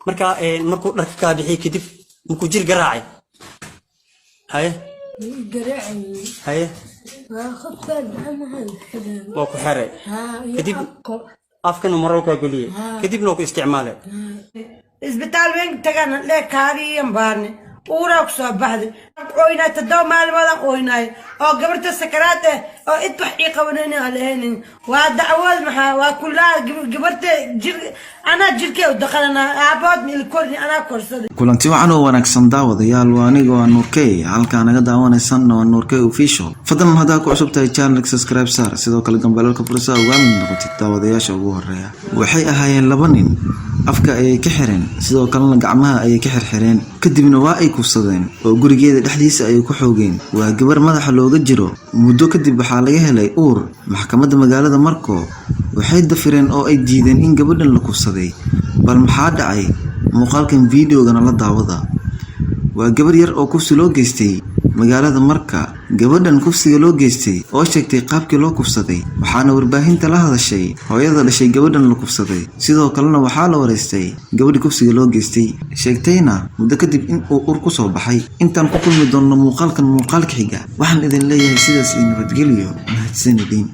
marka markuu dharka ka bixiyay kadib markuu jir garaacay haye haye waa ku xiray kadib afkan maroo ka galiyay kadibna ku isticmaalay isbitaal weyn tagan le kaariyan baarne وراك صباحد قوينا تداوم مع الماضي قوينا أو قبرت السكرات أو إتوحيق ونينا عليهن ودعوات محا وكلها قبرت أنا جركي ودخلنا عباد من الكل أنا كورسد kulanti wacan oo wanaagsan daawadayaal waa aniga Nuurkay halka naga daawanaysan waa Nuurkay official fadlan hadaa ku cusub tahay channel subscribe saar sidoo kale gambalka fursa uga mid noqotid daawadayaasha ugu horeeya waxay ahaayeen laba nin afka ay ka xireen sidoo kalena gacmaha ay ka xirxireen kadibna waa ay kufsadeen oo gurigeeda dhexdiisa ay ku xoogeen waa gabar madaxa looga jiro muddo kadib waxa laga helay uur maxkamadda magaalada Marko waxay dafireen oo ay diideen in gabadhan la kufsaday bal maxaa dhacay muuqaalkan videogana la daawada waa gabar yar oo kufsi loo geystay magaalada Marka gabadhan kufsiga loo geystay oo sheegtay qaabkii loo kufsaday waxaana warbaahinta la hadashay hooyada dhashay gabadhan la kufsaday sidoo kalena waxaa la wareystay gabadhii kufsiga loo geystay sheegtayna muddo kadib in uu ur ku soo baxay intaan ku kulmi doono muuqaalkan muuqaalka xiga waxaan idin leeyahay sidaas in nabadgeliyo mahadsanidin